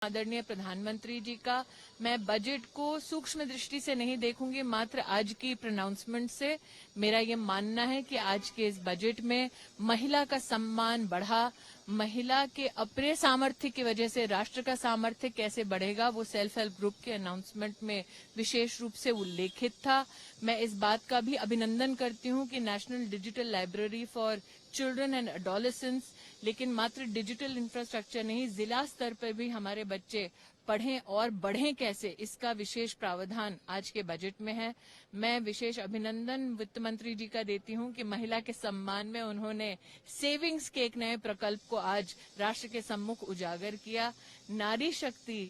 आदरणीय प्रधानमंत्री जी का मैं बजट को सूक्ष्म दृष्टि से नहीं देखूंगी, मात्र आज की प्रोनाउंसमेंट से मेरा ये मानना है कि आज के इस बजट में महिला का सम्मान बढ़ा, महिला के अपने सामर्थ्य की वजह से राष्ट्र का सामर्थ्य कैसे बढ़ेगा वो सेल्फ हेल्प ग्रुप के अनाउंसमेंट में विशेष रूप से उल्लेखित था। मैं इस बात का भी अभिनंदन करती हूं कि national digital library for children and adolescents, लेकिन मात्र डिजिटल इंफ्रास्ट्रक्चर नहीं, जिला स्तर पर भी हमारे बच्चे पढ़ें और बढ़ें कैसे, इसका विशेष प्रावधान आज के बजट में है। मैं विशेष अभिनंदन वित्त मंत्री जी का देती हूं कि महिला के सम्मान में उन्होंने सेविंग्स के एक नए प्रकल्प को आज राष्ट्र के सम्मुख उजागर किया। नारी शक्ति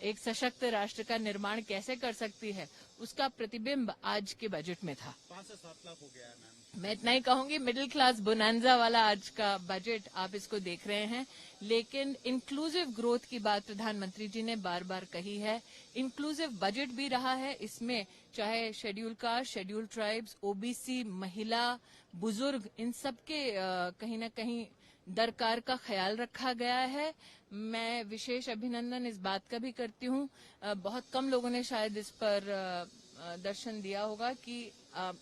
एक सशक्त राष्ट्र का निर्माण कैसे कर सकती है, उसका प्रतिबिंब आज के बजट में था। 5 से 7 लाख हो गया है मैम। मैं इतना ही कहूंगी, मिडिल क्लास बोनांजा वाला आज का बजट आप इसको देख रहे हैं, लेकिन इंक्लूसिव ग्रोथ की बात प्रधानमंत्री जी ने बार बार कही है। इंक्लूसिव बजट भी रहा है, इसमें चाहे schedule caste, schedule tribes, OBC, महिला, बुजुर्ग, इन सब के कहीं न कहीं दरकार का ख्याल रखा गया है। मैं विशेष अभिनंदन इस बात का भी करती हूँ, बहुत कम लोगों ने शायद इस पर दर्शन दिया होगा कि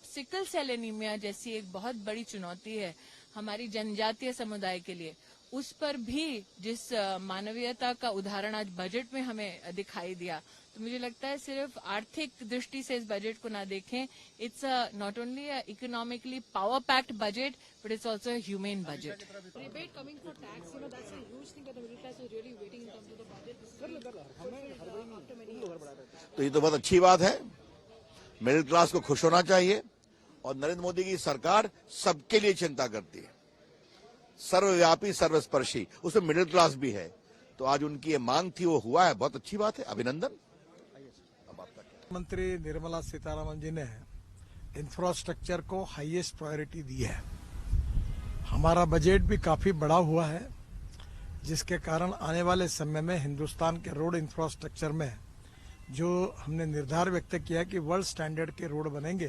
सिकल सेल एनीमिया जैसी एक बहुत बड़ी चुनौती है हमारी जनजातीय समुदाय के लिए, उस पर भी जिस मानवीयता का उदाहरण आज बजट में हमें दिखाई दिया, तो मुझे लगता है सिर्फ आर्थिक दृष्टि से इस बजट को ना देखें। It's not only economically power packed budget, but it's also a humane budget. Rebate coming for tax, that's a huge thing that the middle class is really waiting in terms of the budget. This is after many years. तो ये तो बहुत अच्छी बात है, middle class को खुश होना चाहिए और नरेंद्र मोदी की सरकार सबके लिए चिंता करती है, सर्वव्यापी सर्वस्पर्शी, उसमें मिडिल क्लास भी है। तो आज उनकी ये मांग थी, वो हुआ है, बहुत अच्छी बात है, अभिनंदन। अब आपका क्या? मंत्री निर्मला सीतारमण जी ने इंफ्रास्ट्रक्चर को हाईएस्ट प्रायोरिटी दी है। हमारा बजट भी काफी बड़ा हुआ है, जिसके कारण आने वाले समय में हिंदुस्तान के रोड इंफ्रास्ट्रक्चर में जो हमने निर्धार व्यक्त किया कि वर्ल्ड स्टैंडर्ड के रोड बनेंगे,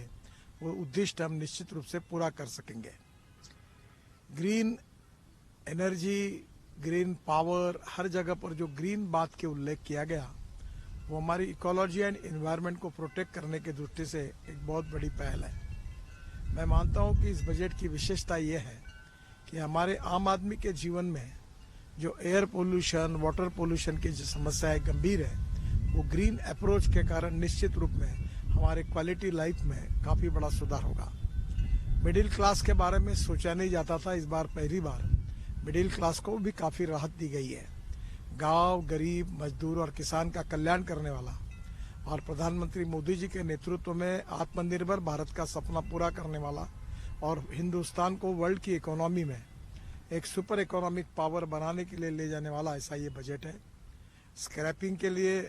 वो उद्दिष्ट हम निश्चित रूप से पूरा कर सकेंगे। ग्रीन एनर्जी, ग्रीन पावर, हर जगह पर जो ग्रीन बात के उल्लेख किया गया, वो हमारी इकोलॉजी एंड एनवायरनमेंट को प्रोटेक्ट करने की दृष्टि से एक बहुत बड़ी पहल है। मैं मानता हूं कि इस बजट की विशेषता ये है कि हमारे आम आदमी के जीवन में जो एयर पोल्यूशन, वाटर पोल्यूशन की जो समस्याएं गंभीर है, वो ग्रीन अप्रोच के कारण निश्चित रूप में हमारे क्वालिटी लाइफ में काफी बड़ा सुधार होगा। मिडिल क्लास के बारे में सोचा नहीं जाता था, इस बार पहली बार मिडिल क्लास को भी काफी राहत दी गई है। गांव, गरीब, मजदूर और किसान का कल्याण करने वाला और प्रधानमंत्री मोदी जी के नेतृत्व में आत्मनिर्भर भारत का सपना पूरा करने वाला और हिंदुस्तान को वर्ल्ड की इकोनॉमी में एक सुपर इकोनॉमिक पावर बनाने के लिए ले जाने वाला ऐसा ये बजट है। स्क्रैपिंग के लिए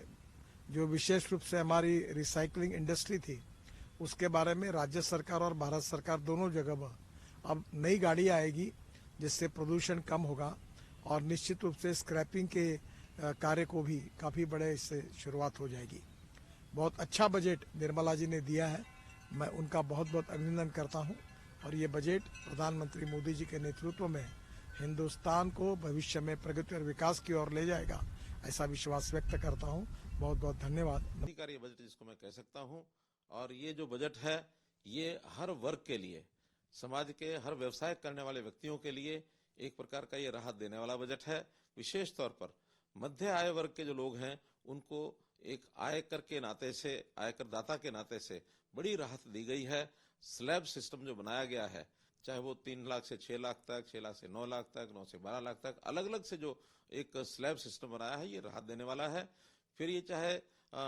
जो विशेष रूप से हमारी रिसाइकलिंग इंडस्ट्री थी, उसके बारे में राज्य सरकार और भारत सरकार दोनों जगह अब नई गाड़ी आएगी, जिससे प्रदूषण कम होगा और निश्चित रूप से स्क्रैपिंग के कार्य को भी काफी बड़े इससे शुरुआत हो जाएगी। बहुत अच्छा बजट निर्मला जी ने दिया है, मैं उनका बहुत बहुत अभिनंदन करता हूं और ये बजट प्रधानमंत्री मोदी जी के नेतृत्व में हिंदुस्तान को भविष्य में प्रगति और विकास की ओर ले जाएगा, ऐसा विश्वास व्यक्त करता हूं। बहुत बहुत धन्यवाद। ये बजट जिसको मैं कह सकता हूं, और ये जो बजट है ये हर वर्ग के लिए, समाज के हर व्यवसाय करने वाले व्यक्तियों के लिए एक प्रकार का ये राहत देने वाला बजट है। विशेष तौर पर मध्य आय वर्ग के जो लोग हैं उनको एक आयकर के नाते से, आयकर दाता के नाते से बड़ी राहत दी गई है। स्लैब सिस्टम जो बनाया गया है, चाहे वो 3 लाख से 6 लाख तक, 6 लाख से 9 लाख तक, 9 से 12 लाख तक, अलग अलग से जो एक स्लैब सिस्टम बनाया है, ये राहत देने वाला है। फिर ये चाहे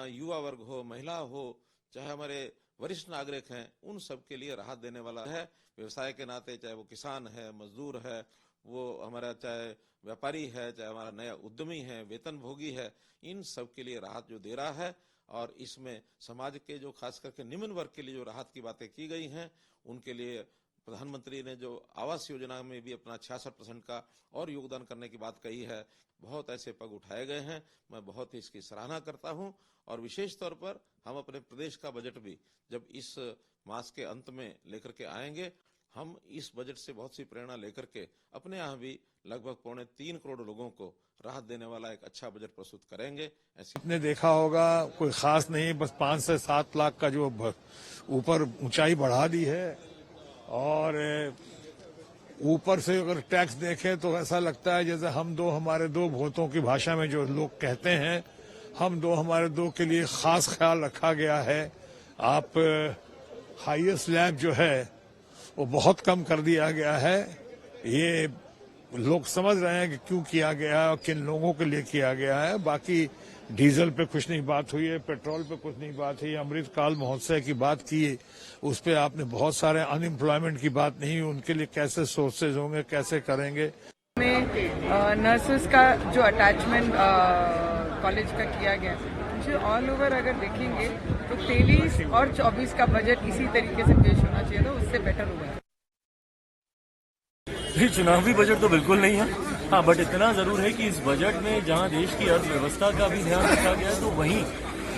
युवा वर्ग हो, महिला हो, चाहे हमारे वरिष्ठ नागरिक हैं, उन सब के लिए राहत देने वाला है। व्यवसाय के नाते चाहे वो किसान है, मजदूर है, वो हमारा चाहे व्यापारी है, चाहे हमारा नया उद्यमी है, वेतन भोगी है, इन सब के लिए राहत जो दे रहा है। और इसमें समाज के जो खास करके निम्न वर्ग के लिए जो राहत की बातें की गई हैं, उनके लिए प्रधानमंत्री ने जो आवास योजना में भी अपना 66% का और योगदान करने की बात कही है। बहुत ऐसे पग उठाए गए हैं, मैं बहुत ही इसकी सराहना करता हूं। और विशेष तौर पर हम अपने प्रदेश का बजट भी जब इस मास के अंत में लेकर के आएंगे, हम इस बजट से बहुत सी प्रेरणा लेकर के अपने यहाँ भी लगभग 3.25 करोड़ लोगों को राहत देने वाला एक अच्छा बजट प्रस्तुत करेंगे। ऐसी आपने देखा होगा कोई खास नहीं, बस 5 से 7 लाख का जो ऊपर ऊंचाई बढ़ा दी है, और ऊपर से अगर टैक्स देखें तो ऐसा लगता है जैसे हम दो हमारे दो भूतों की भाषा में जो लोग कहते हैं, हम दो हमारे दो के लिए खास ख्याल रखा गया है। आप हाईएस्ट स्लैब जो है वो बहुत कम कर दिया गया है। ये लोग समझ रहे हैं कि क्यों किया गया है और किन लोगों के लिए किया गया है। बाकी डीजल पे कुछ नहीं बात हुई है, पेट्रोल पे कुछ नहीं बात हुई, अमृतकाल महोत्सव की बात की, उस पे आपने बहुत सारे अनएम्प्लॉयमेंट की बात नहीं, उनके लिए कैसे सोर्सेज होंगे, कैसे करेंगे। नर्सेस का जो अटैचमेंट कॉलेज का किया गया, मुझे ऑल ओवर अगर देखेंगे तो 23 और 24 का बजट इसी तरीके से पेश होना चाहिए था, उससे बेटर होगा। चुनावी बजट तो बिल्कुल नहीं है, हाँ, बट इतना जरूर है कि इस बजट में जहां देश की अर्थव्यवस्था का भी ध्यान रखा गया है, तो वहीं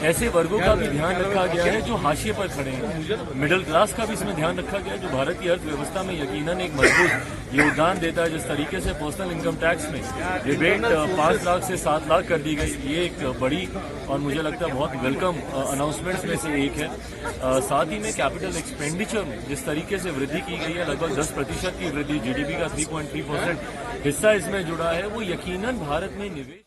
ऐसे वर्गों का भी ध्यान रखा गया है जो हाशिए पर खड़े हैं। मिडिल क्लास का भी इसमें ध्यान रखा गया है, जो भारत की अर्थव्यवस्था में यकीनन एक मजबूत योगदान देता है। जिस तरीके से पर्सनल इनकम टैक्स में रिबेट 5 लाख से 7 लाख कर दी गई, ये एक बड़ी और मुझे लगता है बहुत वेलकम अनाउंसमेंट्स में से एक है। साथ ही में कैपिटल एक्सपेंडिचर में जिस तरीके से वृद्धि की गई है, लगभग 10% की वृद्धि, जीडीपी का 3.3% हिस्सा इसमें जुड़ा है, वो यकीनन भारत में निवेश